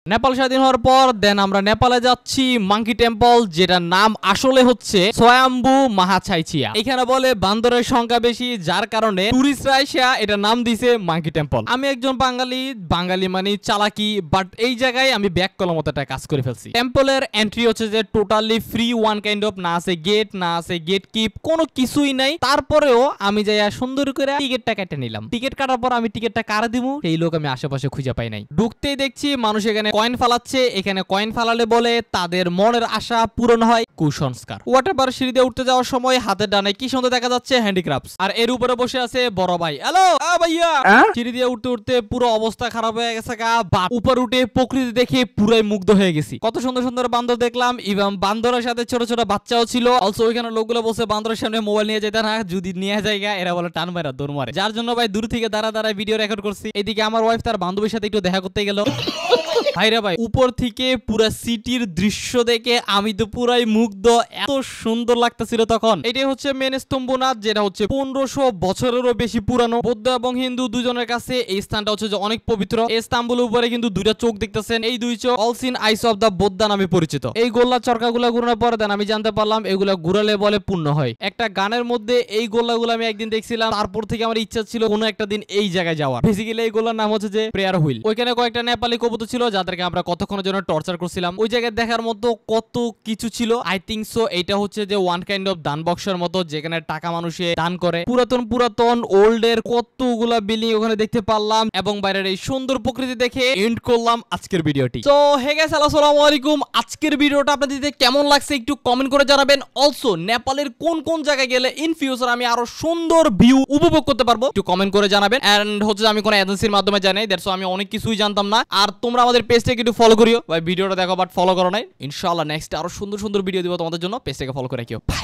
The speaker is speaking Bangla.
নেপাল স্বাধীন হওয়ার পর দেন আমরা নেপালে যাচ্ছি মাঙ্কি টেম্পল, যেটার নাম আসলে হচ্ছে স্বয়ম্ভু মাহাচাইচিয়া। এখানে বলে বান্দরের সংখ্যা বেশি, যার কারণে টুরিস্টরা এসে এটা নাম দিছে মাঙ্কি টেম্পল। আমি একজন বাঙালি মানে চালাকি, বাট এই জায়গায় আমি ব্যাক কলার মতো একটা কাজ করে ফেলছি। টেম্পলের এন্ট্রি হচ্ছে যে totally free, one kind of, না আছে গেট, না আছে গেট কিপ, কোনো কিছুই নাই। তারপরেও আমি যাই সুন্দর করে টিকিটটা কেটে নিলাম। টিকিট কাটার পর আমি টিকিটটা কারা দিব সেই লোক আমি আশেপাশে খুঁজে পাই নাই। ঢুকতেই দেখছি মানুষ এখানে কয়েন ফালাচ্ছে। এখানে কয়েন ফালালে বলে তাদের মনের আশা পূরণ হয়, কুসংস্কার। ওয়াটার পার্ক সিঁড়ি দিয়ে উঠতে যাওয়ার সময় হাতের ডানে কি সুন্দর দেখা যাচ্ছে হ্যান্ডিক্রাফটস, আর এর উপরে বসে আছে বড় ভাই। হ্যালো ভাইয়া। সিঁড়ি দিয়ে উঠতে উঠতে পুরো অবস্থা খারাপ হয়ে গেছে গা। উপর উঠে প্রকৃতি দেখে পুরাই মুগ্ধ হয়ে গেছি। কত সুন্দর সুন্দর বান্দর দেখলাম, এবং বান্দরের সাথে ছোট ছোট বাচ্চাও ছিল। অলসো ওইখানে লোকগুলো বসে বান্দরের সামনে মোবাইল নিয়ে যেতে না, যদি নিয়ে জায়গা এরা বলে টান মারা দৌড় মারে, যার জন্য ভাই দূর থেকে দাঁড়া ভিডিও রেকর্ড করছি। এদিকে আমার ওয়াইফ তার বান্ধবীর সাথে একটু দেখা করতে গেল। ভাইরা ভাই, উপর থেকে পুরো সিটির দৃশ্য দেখে আমি তো পুরাই মুগ্ধ, এত সুন্দর লাগতেছিল তখন। এটাই হচ্ছে মেন স্তম্ভনাথ, যেটা হচ্ছে 1500 বছরেরও বেশি পুরানো। বৌদ্ধ এবং হিন্দু দুজনের কাছে এই স্থানটা হচ্ছে যে অনেক পবিত্র। এই স্তম্ভের উপরে কিন্তু দুইটা চোখ দেখতেছেন, এই দুই চোখ all seen eyes of the Buddha নামে পরিচিত। এই গোল্লা চরকাগুলা ঘুরানোর পর দেন আমি জানতে পারলাম এগুলা ঘুরালে বলে পূর্ণ হয়। একটা গানের মধ্যে এই গোল্লাগুলো আমি একদিন দেখছিলাম, তারপর থেকে আমার ইচ্ছা ছিল কোনো একটা দিন এই জায়গায় যাওয়ার। বেসিক্যালি এই গোল্লার নাম হচ্ছে যে প্রেয়ার হুইল। ওইখানে কয়েকটা নেপালি কবুতর ছিল যাদেরকে আমরা কতক্ষণের জন্য টর্চার করছিলাম। ওই জায়গায় দেখার মতো কত কিছু ছিল। আই থিংক সো এটা হচ্ছে যে ওয়ান কাইন্ড অফ দান বক্সের মতো, যেখানে টাকা মানুষে দান করে। পুরাতন ওল্ড এর কতগুলা বিল্ডিং ওখানে দেখতে পারলাম, এবং বাইরের এই সুন্দর প্রকৃতি দেখে এন্ড করলাম আজকের ভিডিওটি। তো হে গাইস, আসসালামু আলাইকুম। আজকের ভিডিওটা আপনাদের কেমন লাগছে একটু কমেন্ট করে জানাবেন। অলসো নেপালের কোন কোন জায়গায় গেলে ইন ফিউচার আমি আরো সুন্দর ভিউ উপভোগ করতে পারবো একটু কমেন্ট করে জানাবেন। এন্ড হচ্ছে আমি কোন এজেন্সির মাধ্যমে জানাই, দ্যাটস আমি অনেক কিছুই জানতাম না। আর তোমরা আমাদের পেজটাকে একটু ফলো করিও ভাই। ভিডিওটা দেখো বাট ফলো করো নাই। ইনশাআল্লাহ নেক্সট আরো সুন্দর সুন্দর ভিডিও দিব তোমাদের জন্য। পেজটাকে ফলো করে রাখিও। বাই।